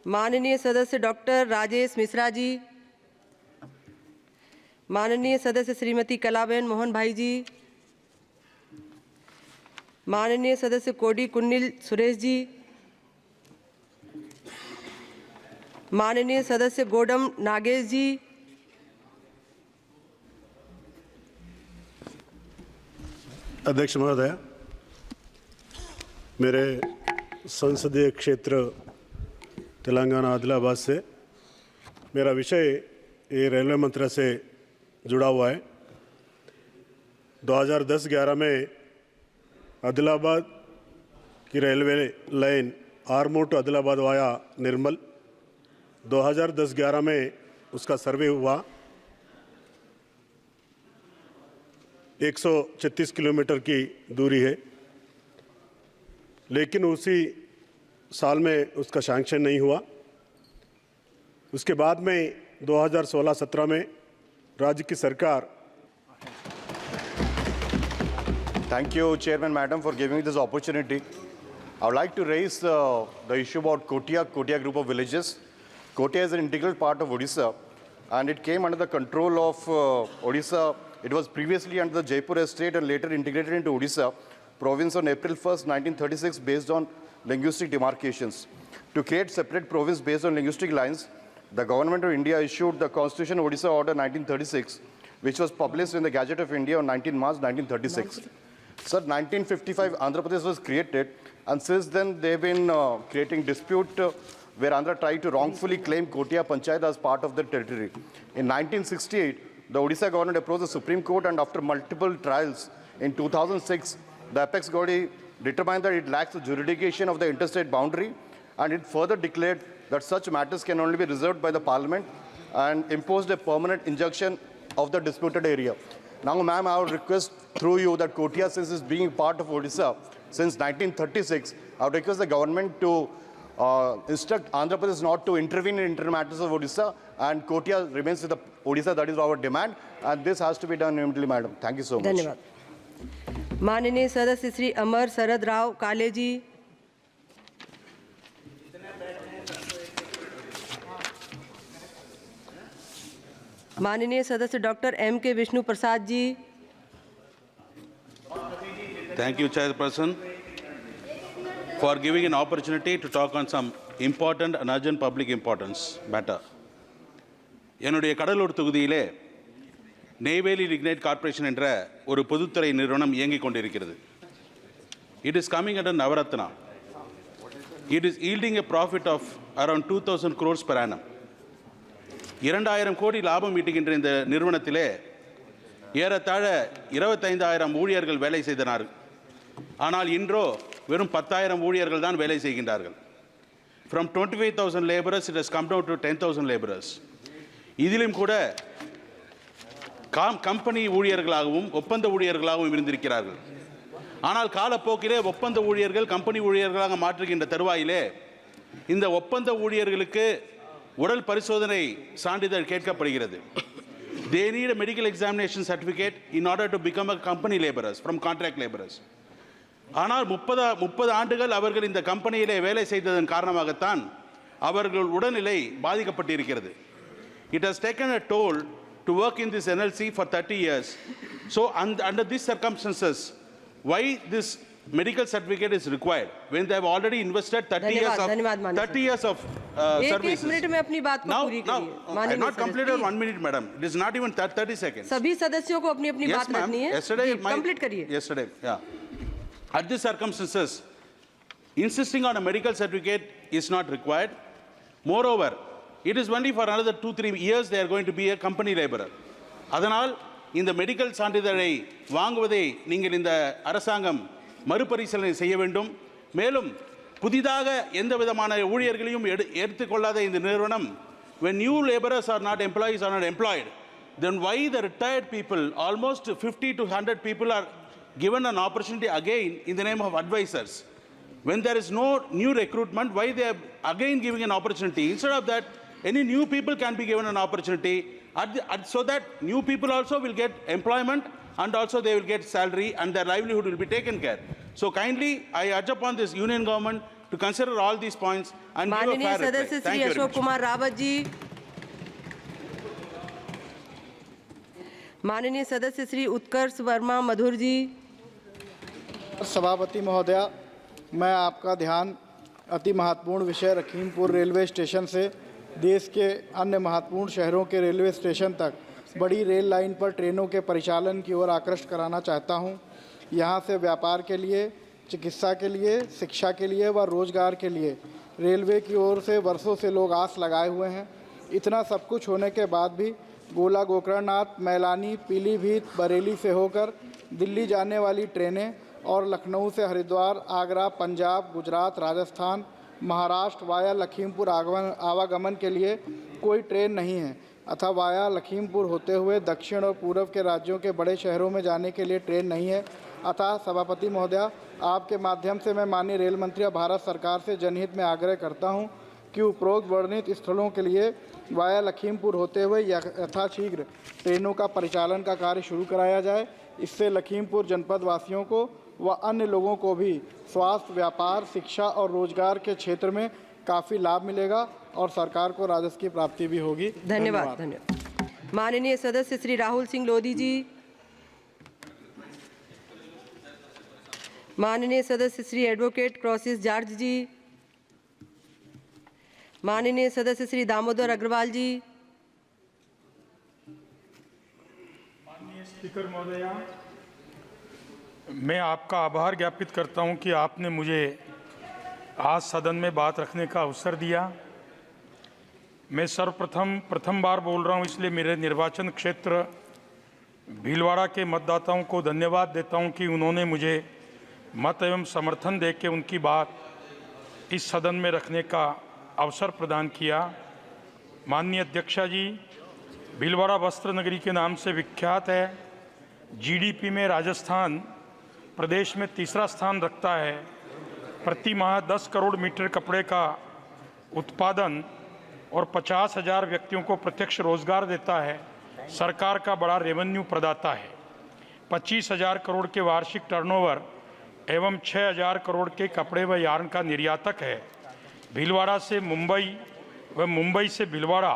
माननीय सदस्य डॉक्टर राजेश मिश्रा जी, माननीय सदस्य श्रीमती कलाबेन मोहन भाई जी, माननीय सदस्य कोडी कुन्निल सुरेश जी, माननीय सदस्य गोडम नागेश जी, अध्यक्ष महोदय, मेरे संसदीय क्षेत्र तेलंगाना आदिलाबाद से मेरा विषय ये रेलवे मंत्रालय से जुड़ा हुआ है। 2010-11 में आदिलाबाद की railway line Armoor to Adilabad via Nirmal, 2010-11 में उसका सर्वे हुआ। 136 किलोमीटर की दूरी है, लेकिन उसी साल में उसका सैंक्शन नहीं हुआ। उसके बाद में 2016-17 में राज्य की सरकार Thank you, Chairman Madam, for giving me this opportunity. I would like to raise the issue about Kotia group of villages. Kotia is an integral part of Odisha, and it came under the control of Odisha. It was previously under the Jaipur estate and later integrated into Odisha province on April 1st, 1936, based on linguistic demarcations. To create separate province based on linguistic lines, the Government of India issued the Constitution Odisha Order 1936, which was published in the Gazette of India on 19 March 1936. Sir, 1955, Andhra Pradesh was created, and since then they've been creating dispute where Andhra tried to wrongfully claim Kotia Panchayat as part of the territory. In 1968, the Odisha government approached the Supreme Court, and after multiple trials, in 2006, the apex body determined that it lacks the jurisdiction of the interstate boundary, and it further declared that such matters can only be resolved by the Parliament and imposed a permanent injunction of the disputed area. Now, ma'am, I would request through you that Kotia, since is being part of Odisha since 1936, I would request the government to instruct Andhra Pradesh not to intervene in internal matters of Odisha, and Kotia remains with the Odisha. That is our demand, and this has to be done immediately, madam. Thank you so much. धन्यवाद। माननीय सदस्य श्री अमर शरद राव काले जी। माननीय सदस्य doctor M के Vishnu Prasad ji. Thank you, Chairperson, for giving an opportunity to talk on some important and urgent public importance matter. என்னுடைய கடலூர் தொகுதியிலே Neyveli lignite corporation என்ற ஒரு பொதுத்துறை நிறுவனம் இயங்கிக் கொண்டிருக்கிறது. It is coming under Navaratna. It is yielding a profit of around 2,000 crores per annum. 2,000 கோடி லாபம் ஈட்டுகின்ற இந்த நிறுவனத்திலே ஏறத்தாழ 25,000 ஊழியர்கள் வேலை செய்தனர். ஆனால் இன்றோ வெறும் 10,000 ஊழியர்கள் தான் வேலை செய்கின்றார்கள். From 25,000 laborers, it has come down to 10,000 laborers. இதிலும் கூட கம்பெனி ஊழியர்களாகவும் ஒப்பந்த ஊழியர்களாகவும் இருந்திருக்கிறார்கள். ஆனால் காலப்போக்கிலே ஒப்பந்த ஊழியர்கள் கம்பெனி ஊழியர்களாக மாற்றுகின்ற தருவாயிலே இந்த ஒப்பந்த ஊழியர்களுக்கு உடல் பரிசோதனை சான்றிதழ் கேட்கப்படுகிறது. They need a medical examination certificate in order to become a company laborers from contract laborers. ஆனால் 30 ஆண்டுகள் அவர்கள் இந்த கம்பெனியிலே வேலை செய்ததன் காரணமாகத்தான் அவர்கள் உடல்நிலை பாதிக்கப்பட்டிருக்கிறது. It has taken a toll to work in this NLC for 30 years. So under these circumstances, why this medical certificate is required when they have already invested 30 years of services? 1 minute में अपनी बात को पूरी करिए। I have not completed 1 minute, madam. It is not even 30 seconds. सभी सदस्यों को अपनी अपनी बात रखनी है। कंप्लीट करिए। Yesterday, yeah. At these circumstances, insisting on a medical certificate is not required. Moreover, it is only for another 2-3 years they are going to be a company laborer. அதனால் இந்த மெடிக்கல் சான்றிதழை வாங்குவதை நீங்கள் இந்த அரசாங்கம் மறுபரிசீலனை செய்ய வேண்டும். மேலும் புதிதாக எந்த விதமான ஊழியர்களையும் எடுத்துக்கொள்ளாத இந்த நிறுவனம், when new laborers are not employees are not employed, then why the retired people, almost 50 to 100 people, are given an opportunity again in the name of advisors? When there is no new recruitment, why they are again giving an opportunity? Instead of that, any new people can be given an opportunity so that new people also will get employment, and also they will get salary and their livelihood will be taken care. So kindly, I urge upon this union government to consider all these points and give a fair reply. Thank you very much. Kumar Rawat ji. माननीय सदस्य श्री उत्कर्ष वर्मा मधुर जी। सभापति महोदया, मैं आपका ध्यान अति महत्वपूर्ण विषय लखीमपुर रेलवे स्टेशन से देश के अन्य महत्वपूर्ण शहरों के रेलवे स्टेशन तक बड़ी रेल लाइन पर ट्रेनों के परिचालन की ओर आकृष्ट कराना चाहता हूं। यहां से व्यापार के लिए, चिकित्सा के लिए, शिक्षा के लिए व रोजगार के लिए रेलवे की ओर से वर्षों से लोग आस लगाए हुए हैं। इतना सब कुछ होने के बाद भी गोला गोकर्णनाथ, मैलानी, पीलीभीत, बरेली से होकर दिल्ली जाने वाली ट्रेनें और लखनऊ से हरिद्वार, आगरा, पंजाब, गुजरात, राजस्थान, महाराष्ट्र वाया लखीमपुर आवागमन के लिए कोई ट्रेन नहीं है, अतः वाया लखीमपुर होते हुए दक्षिण और पूर्व के राज्यों के बड़े शहरों में जाने के लिए ट्रेन नहीं है। अतः सभापति महोदया, आपके माध्यम से मैं माननीय रेल मंत्री और भारत सरकार से जनहित में आग्रह करता हूं कि उपरोक्त वर्णित स्थलों के लिए वाया लखीमपुर होते हुए यथाशीघ्र ट्रेनों का परिचालन का कार्य शुरू कराया जाए। इससे लखीमपुर जनपद वासियों को व अन्य लोगों को भी स्वास्थ्य, व्यापार, शिक्षा और रोजगार के क्षेत्र में काफ़ी लाभ मिलेगा और सरकार को राजस्व की प्राप्ति भी होगी। धन्यवाद। माननीय सदस्य श्री राहुल सिंह लोधी जी। माननीय सदस्य श्री एडवोकेट क्रॉसिस जॉर्ज जी। माननीय सदस्य श्री दामोदर अग्रवाल जी। माननीय स्पीकर महोदया, मैं आपका आभार ज्ञापित करता हूं कि आपने मुझे आज सदन में बात रखने का अवसर दिया। मैं प्रथम बार बोल रहा हूं, इसलिए मेरे निर्वाचन क्षेत्र भीलवाड़ा के मतदाताओं को धन्यवाद देता हूं कि उन्होंने मुझे मत एवं समर्थन देकर उनकी बात इस सदन में रखने का अवसर प्रदान किया। माननीय अध्यक्षा जी, भीलवाड़ा वस्त्र नगरी के नाम से विख्यात है। जीडीपी में राजस्थान प्रदेश में तीसरा स्थान रखता है। प्रति माह 10 करोड़ मीटर कपड़े का उत्पादन और 50,000 व्यक्तियों को प्रत्यक्ष रोजगार देता है। सरकार का बड़ा रेवेन्यू प्रदाता है। 25,000 करोड़ के वार्षिक टर्नओवर एवं 6,000 करोड़ के कपड़े व यार्न का निर्यातक है। भीलवाड़ा से मुंबई व मुंबई से भीलवाड़ा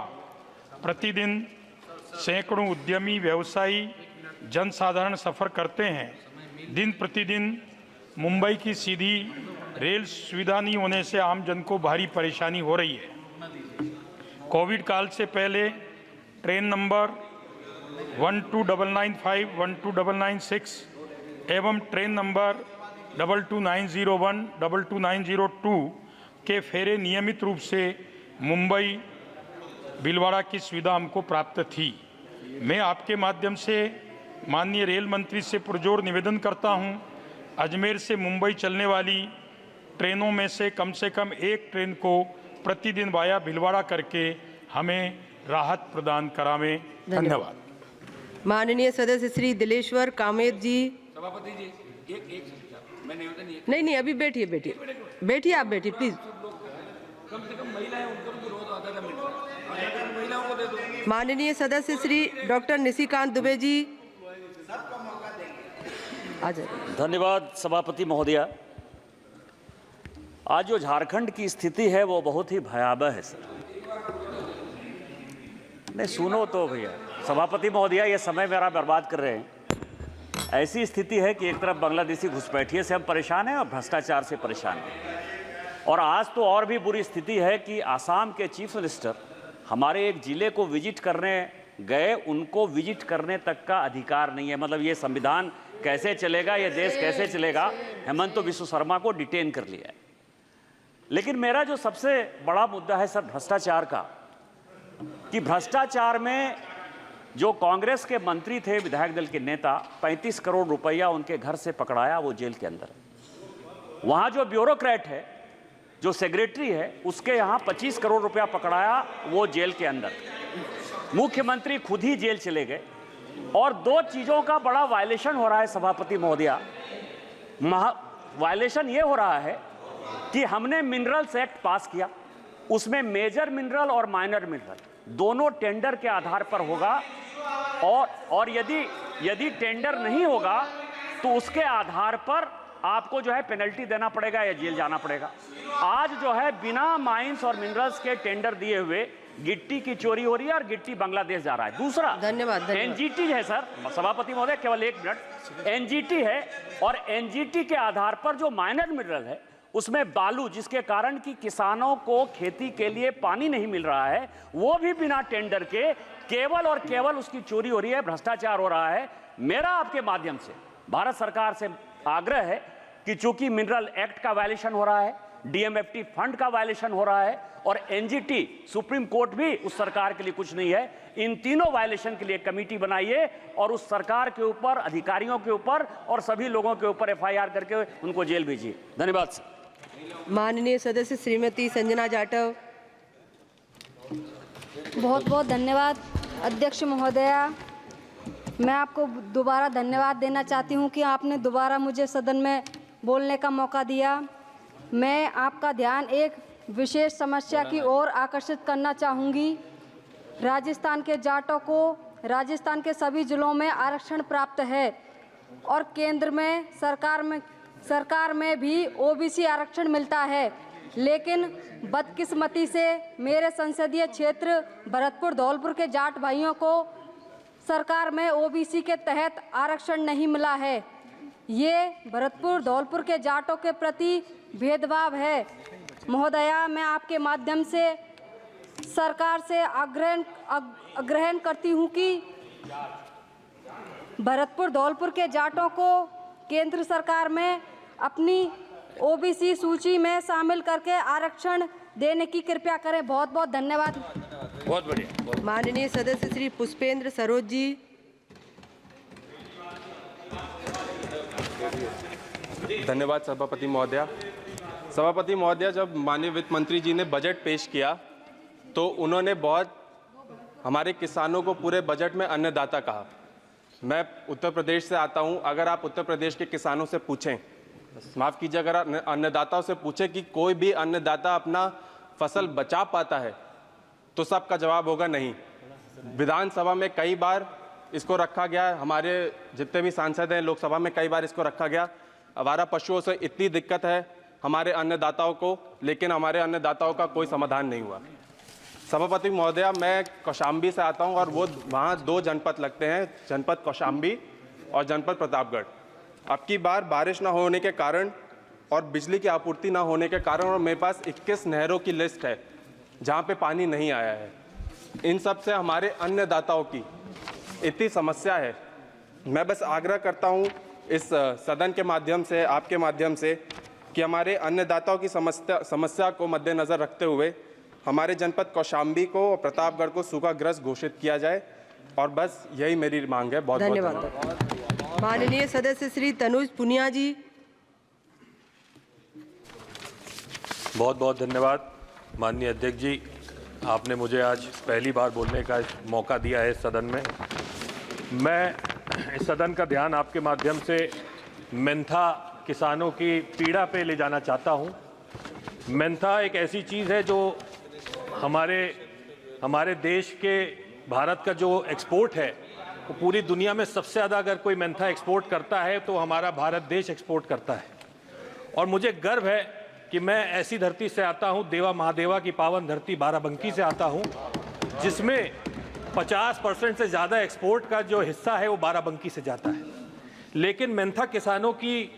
प्रतिदिन सैकड़ों उद्यमी, व्यवसायी, जनसाधारण सफ़र करते हैं। दिन प्रतिदिन मुंबई की सीधी रेल सुविधा नहीं होने से आम जन को भारी परेशानी हो रही है। कोविड काल से पहले ट्रेन नंबर 12995, 12996 एवं ट्रेन नंबर 22901, 22902 के फेरे नियमित रूप से मुंबई भीलवाड़ा की सुविधा हमको प्राप्त थी। मैं आपके माध्यम से माननीय रेल मंत्री से पुरजोर निवेदन करता हूं, अजमेर से मुंबई चलने वाली ट्रेनों में से कम एक ट्रेन को प्रतिदिन वाया भीलवाड़ा करके हमें राहत प्रदान करावें। धन्यवाद। माननीय सदस्य श्री दिलेश्वर कामेत जी। सभापति जी, एक मैं निवेदन नहीं, अभी बैठिए आप बैठिए प्लीज। कम से कम महिलाएं, उनको भी रोज आधा मिनट महिलाओं को दे दो। माननीय सदस्य श्री डॉक्टर निशिकांत दुबे जी। धन्यवाद सभापति महोदया। आज जो झारखंड की स्थिति है वो बहुत ही भयावह है सर। नहीं सुनो तो भैया, सभापति महोदया ये समय मेरा बर्बाद कर रहे हैं। ऐसी स्थिति है कि एक तरफ बांग्लादेशी घुसपैठिए से हम परेशान हैं और भ्रष्टाचार से परेशान हैं। और आज तो और भी बुरी स्थिति है कि आसाम के चीफ मिनिस्टर हमारे एक ज़िले को विजिट करने गए, उनको विजिट करने तक का अधिकार नहीं है। मतलब ये संविधान कैसे चलेगा, ये देश कैसे चलेगा। हेमंत बिश्व शर्मा को डिटेन कर लिया है। लेकिन मेरा जो सबसे बड़ा मुद्दा है सर भ्रष्टाचार का, कि भ्रष्टाचार में जो कांग्रेस के मंत्री थे, विधायक दल के नेता, 35 करोड़ रुपया उनके घर से पकड़ाया, वो जेल के अंदर। वहाँ जो ब्यूरोक्रेट है, जो सेक्रेटरी है, उसके यहाँ 25 करोड़ रुपया पकड़ाया, वो जेल के अंदर। मुख्यमंत्री खुद ही जेल चले गए। और दो चीज़ों का बड़ा वायलेशन हो रहा है सभापति महोदया। वायलेशन ये हो रहा है कि हमने मिनरल्स एक्ट पास किया, उसमें मेजर मिनरल और माइनर मिनरल दोनों टेंडर के आधार पर होगा। और यदि टेंडर नहीं होगा तो उसके आधार पर आपको जो है पेनल्टी देना पड़ेगा या जेल जाना पड़ेगा। आज जो है बिना माइंस और मिनरल्स के टेंडर दिए हुए गिट्टी की चोरी हो रही है और गिट्टी बांग्लादेश जा रहा है। दूसरा, धन्यवाद। एनजीटी है सर, सभापति महोदय केवल 1 मिनट। एनजीटी है और एनजीटी के आधार पर जो माइनर मिनरल है उसमें बालू, जिसके कारण कि किसानों को खेती के लिए पानी नहीं मिल रहा है, वो भी बिना टेंडर के केवल और केवल उसकी चोरी हो रही है, भ्रष्टाचार हो रहा है। मेरा आपके माध्यम से भारत सरकार से आग्रह है कि चूंकि मिनरल एक्ट का वायलेशन हो रहा है, डीएमएफटी फंड का वायलेशन हो रहा है और एनजीटी, सुप्रीम कोर्ट भी उस सरकार के लिए कुछ नहीं है, इन तीनों वायलेशन के लिए कमेटी बनाइए और उस सरकार के ऊपर, अधिकारियों के ऊपर और सभी लोगों के ऊपर एफआईआर करके उनको जेल भेजिए। धन्यवाद सर। माननीय सदस्य श्रीमती संजना जाटव। बहुत बहुत धन्यवाद अध्यक्ष महोदया। मैं आपको दोबारा धन्यवाद देना चाहती हूं कि आपने दोबारा मुझे सदन में बोलने का मौका दिया। मैं आपका ध्यान एक विशेष समस्या की ओर आकर्षित करना चाहूँगी। राजस्थान के जाटों को राजस्थान के सभी जिलों में आरक्षण प्राप्त है और केंद्र में सरकार में भी ओबीसी आरक्षण मिलता है, लेकिन बदकिस्मती से मेरे संसदीय क्षेत्र भरतपुर धौलपुर के जाट भाइयों को सरकार में ओबीसी के तहत आरक्षण नहीं मिला है। ये भरतपुर धौलपुर के जाटों के प्रति भेदभाव है। महोदया, मैं आपके माध्यम से सरकार से आग्रह करती हूँ कि भरतपुर धौलपुर के जाटों को केंद्र सरकार में अपनी ओबीसी सूची में शामिल करके आरक्षण देने की कृपया करें। बहुत बहुत धन्यवाद। बहुत बढ़िया। माननीय सदस्य श्री पुष्पेंद्र सरोज जी। धन्यवाद सभापति महोदया। सभापति महोदया, जब माननीय वित्त मंत्री जी ने बजट पेश किया तो उन्होंने बहुत हमारे किसानों को पूरे बजट में अन्नदाता कहा। मैं उत्तर प्रदेश से आता हूं। अगर आप उत्तर प्रदेश के किसानों से पूछें, माफ़ कीजिए, अगर अन्नदाताओं से पूछें कि कोई भी अन्नदाता अपना फसल बचा पाता है तो सबका जवाब होगा नहीं। विधानसभा में कई बार इसको रखा गया, हमारे जितने भी सांसद हैं लोकसभा में कई बार इसको रखा गया। आवारा पशुओं से इतनी दिक्कत है हमारे अन्नदाताओं को, लेकिन हमारे अन्नदाताओं का कोई समाधान नहीं हुआ। सभापति महोदया, मैं कौशाम्बी से आता हूं और वो वहाँ 2 जनपद लगते हैं, जनपद कौशाम्बी और जनपद प्रतापगढ़। अब की बार बारिश ना होने के कारण और बिजली की आपूर्ति ना होने के कारण और मेरे पास 21 नहरों की लिस्ट है जहाँ पे पानी नहीं आया है। इन सब से हमारे अन्नदाताओं की इतनी समस्या है। मैं बस आग्रह करता हूँ इस सदन के माध्यम से, आपके माध्यम से, कि हमारे अन्नदाताओं की समस्या को मद्देनज़र रखते हुए हमारे जनपद कौशाम्बी को और प्रतापगढ़ को सूखाग्रस्त घोषित किया जाए। और बस यही मेरी मांग है। बहुत धन्यवाद। माननीय सदस्य श्री तनुज पुनिया जी। बहुत बहुत धन्यवाद माननीय अध्यक्ष जी, आपने मुझे आज पहली बार बोलने का मौका दिया है इस सदन में। मैं इस सदन का ध्यान आपके माध्यम से मेंथा किसानों की पीड़ा पे ले जाना चाहता हूँ। मेंथा एक ऐसी चीज़ है जो हमारे देश के भारत का जो एक्सपोर्ट है वो पूरी दुनिया में सबसे ज़्यादा अगर कोई मेंथा एक्सपोर्ट करता है तो हमारा भारत देश एक्सपोर्ट करता है। और मुझे गर्व है कि मैं ऐसी धरती से आता हूँ, देवा महादेवा की पावन धरती बाराबंकी से आता हूँ, जिसमें 50% से ज़्यादा एक्सपोर्ट का जो हिस्सा है वो बाराबंकी से जाता है। लेकिन मेंथा किसानों की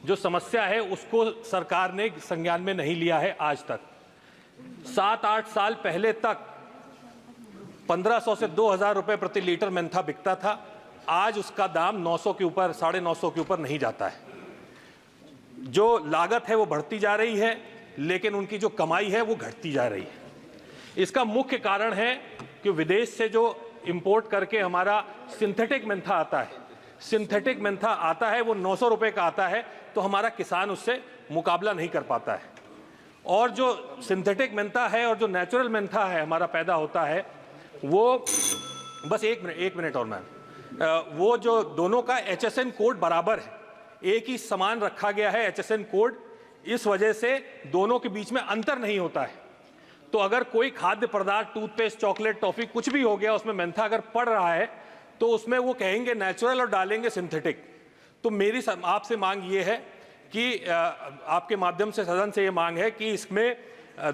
जो समस्या है उसको सरकार ने संज्ञान में नहीं लिया है आज तक। 7-8 साल पहले तक 1500 से 2000 रुपये प्रति लीटर मेंथा बिकता था। आज उसका दाम 900 के ऊपर, 950 के ऊपर नहीं जाता है। जो लागत है वो बढ़ती जा रही है, लेकिन उनकी जो कमाई है वो घटती जा रही है। इसका मुख्य कारण है कि विदेश से जो इंपोर्ट करके हमारा सिंथेटिक मेंथा आता है, सिंथेटिक मेंथा आता है वो 900 रुपये का आता है, तो हमारा किसान उससे मुकाबला नहीं कर पाता है। और जो सिंथेटिक मेंथा है और जो नेचुरल मेंथा है हमारा पैदा होता है वो, बस एक मिनट और मैम, वो जो दोनों का HSN कोड बराबर है, एक ही समान रखा गया है HSN कोड। इस वजह से दोनों के बीच में अंतर नहीं होता है। तो अगर कोई खाद्य पदार्थ, टूथपेस्ट, चॉकलेट, टॉफी कुछ भी हो गया, उसमें मेंथा अगर पड़ रहा है तो उसमें वो कहेंगे नेचुरल और डालेंगे सिंथेटिक। तो मेरी आपसे मांग ये है कि आपके माध्यम से सदन से ये मांग है कि इसमें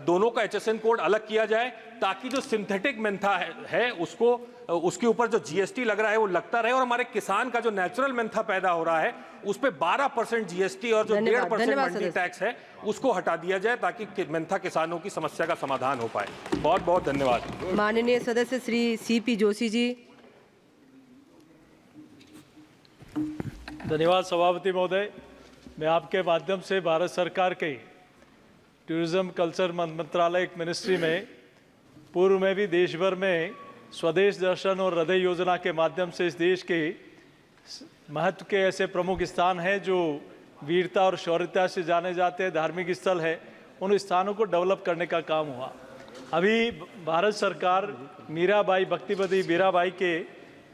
दोनों का HSN कोड अलग किया जाए, ताकि जो सिंथेटिक मेंथा है उसको, उसके ऊपर जो GST लग रहा है वो लगता रहे, और हमारे किसान का जो नेचुरल मेंथा पैदा हो रहा है उस पर 12% GST और जो 1.5% मंडी टैक्स है उसको हटा दिया जाए, ताकि मेंथा किसानों की समस्या का समाधान हो पाए। बहुत बहुत धन्यवाद। माननीय सदस्य श्री CP जोशी जी। धन्यवाद सभापति महोदय। मैं आपके माध्यम से भारत सरकार के टूरिज्म कल्चर मंत्रालय मिनिस्ट्री में पूर्व में भी देश भर में स्वदेश दर्शन और हृदय योजना के माध्यम से इस देश के महत्व के ऐसे प्रमुख स्थान हैं जो वीरता और शौर्यता से जाने जाते हैं, धार्मिक स्थल है, उन स्थानों को डेवलप करने का काम हुआ। अभी भारत सरकार मीराबाई, भक्तिवती मीराबाई के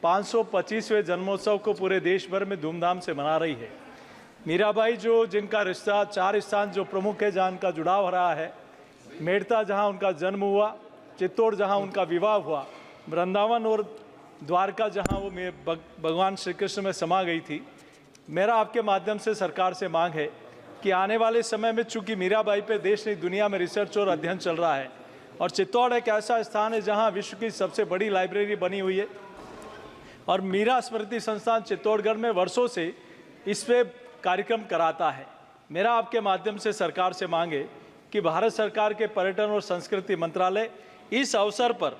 525वें जन्मोत्सव को पूरे देश भर में धूमधाम से मना रही है। मीराबाई जो जिनका रिश्ता 4 स्थान जो प्रमुख है, जहाँ का जुड़ाव रहा है, मेड़ता जहाँ उनका जन्म हुआ, चित्तौड़ जहाँ उनका विवाह हुआ, वृंदावन और द्वारका जहाँ वो भगवान श्री कृष्ण में समा गई थी। मेरा आपके माध्यम से सरकार से मांग है कि आने वाले समय में, चूंकि मीराबाई पे देश नहीं दुनिया में रिसर्च और अध्ययन चल रहा है, और चित्तौड़ एक ऐसा स्थान है जहाँ विश्व की सबसे बड़ी लाइब्रेरी बनी हुई है, और मीरा स्मृति संस्थान चित्तौड़गढ़ में वर्षों से इस पे कार्यक्रम कराता है। मेरा आपके माध्यम से सरकार से मांगे कि भारत सरकार के पर्यटन और संस्कृति मंत्रालय इस अवसर पर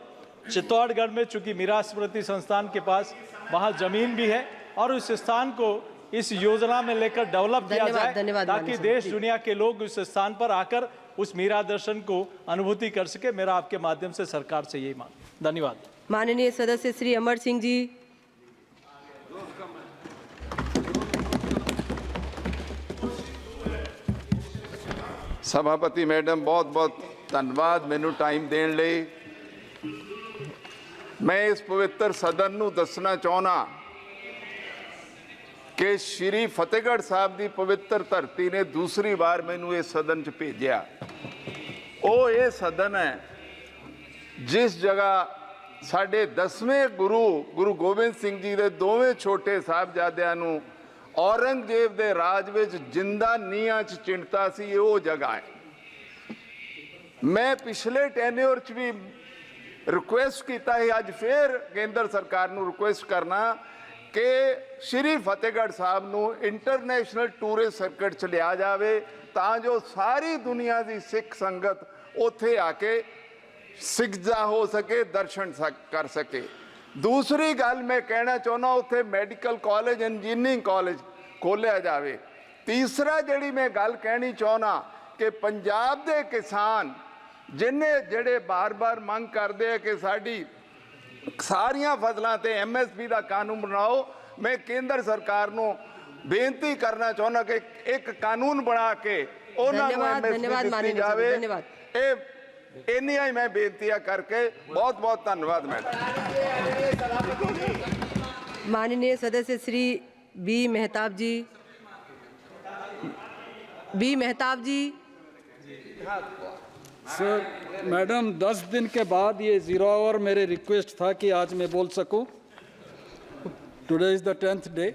चित्तौड़गढ़ में, चूंकि मीरा स्मृति संस्थान के पास वहाँ जमीन भी है, और उस स्थान को इस योजना में लेकर डेवलप किया जाए ताकि देश दुनिया के लोग उस स्थान पर आकर उस मीरा दर्शन को अनुभूति कर सके। मेरा आपके माध्यम से सरकार से यही मांग। धन्यवाद। माननीय सदस्य श्री अमर सिंह जी। सभापति मैडम बहुत बहुत धन्यवाद मैनू टाइम देने लिए। मैं इस पवित्र सदन नूं दसना चाहना कि श्री फतेहगढ़ साहब की पवित्र धरती ने दूसरी बार मैनू इस सदन च भेजा। वो ये सदन है जिस जगह साढ़े 10वें गुरु गोबिंद सिंह जी के दोवें छोटे साहबजादियां नूं औरंगजेब के राज में जिंदा नीहां च चिणता सी, ये वो जगह है। मैं पिछले टेन्योर च भी रिक्वेस्ट किया है, अज फिर केंद्र सरकार नूं रिक्वेस्ट करना कि श्री फतेहगढ़ साहब नूं इंटरनेशनल टूरिस्ट सर्किट च लिया जाए तां जो सारी दुनिया की सिख संगत उत्थे आके सिजदा हो सके, दर्शन कर सके। दूसरी गल मैं कहना चाहना, उत्थे मेडिकल कॉलेज, इंजीनियरिंग कॉलेज खोलिया जाए। तीसरा जिहड़ी मैं गल कहनी चाहना कि पंजाब के किसान जिन्हें जेड़े बार बार मंग करते हैं कि साड़ी सारिया फसलों ते MSP का कानून बनाओ, मैं केंद्र सरकार नूं बेनती करना चाहना कि एक कानून बना के MSP दी जाए। इन्नियां ही मैं बेनतियां करके बहुत बहुत धन्यवाद मैडम। माननीय सदस्य श्री बी मेहताब जी। बी मेहताब जी। सर मैडम 10 दिन के बाद ये 0 आवर मेरे रिक्वेस्ट था कि आज मैं बोल सकूं। Today is the 10th day.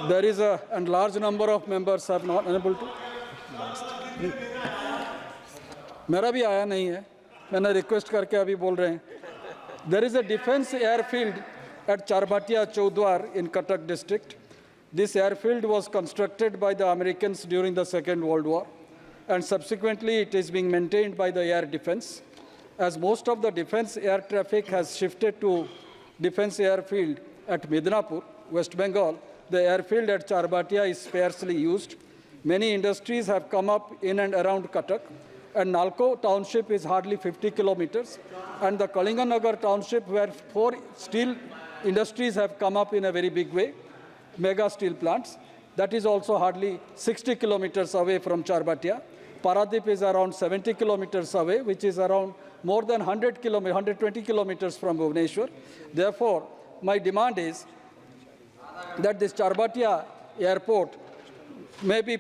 There is a large number of members are not unable to. मेरा भी आया नहीं है, मैंने रिक्वेस्ट करके अभी बोल रहे हैं। There is a defence airfield at Charbatia Choudwar in Cuttack district. This airfield was constructed by the Americans during the Second World War, and subsequently it is being maintained by the air defense. As most of the defense air traffic has shifted to defense airfield at Midnapur, West Bengal, the airfield at Charbatia is sparsely used. Many industries have come up in and around Cuttack, and Nalco township is hardly 50 kilometers, and the Kalinganagar township where 4 steel industries have come up in a very big way, mega steel plants, that is also hardly 60 kilometers away from Charbatia. Paradip is around 70 kilometers away, which is around more than 120 kilometers from Bhubaneswar. Therefore, my demand is that this Charbatia airport may be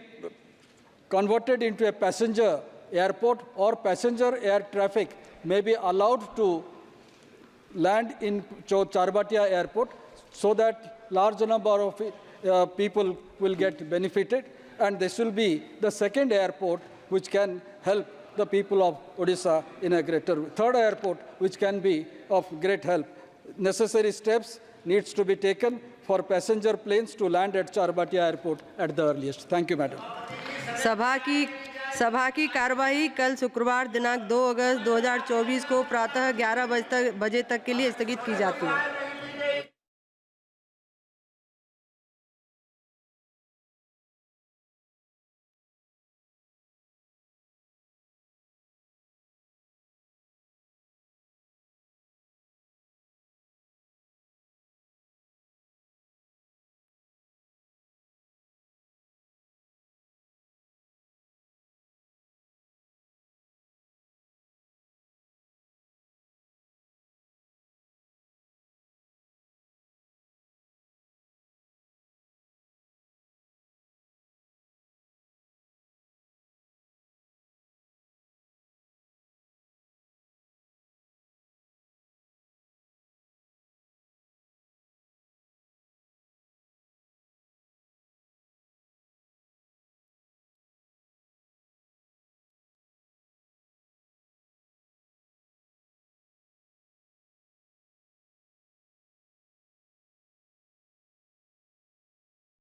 converted into a passenger airport, or passenger air traffic may be allowed to land in Charbatia airport, so that large number of people will get benefited, and this will be the second airport which can help the people of Odisha in a greater way. Third airport which can be of great help. Necessary steps needs to be taken for passenger planes to land at Charbatia airport at the earliest. Thank you, madam. सभा की कार्यवाही कल शुक्रवार दिनांक 2 अगस्त 2024 को प्रातः 11 बजे तक के लिए स्थगित की जाती है।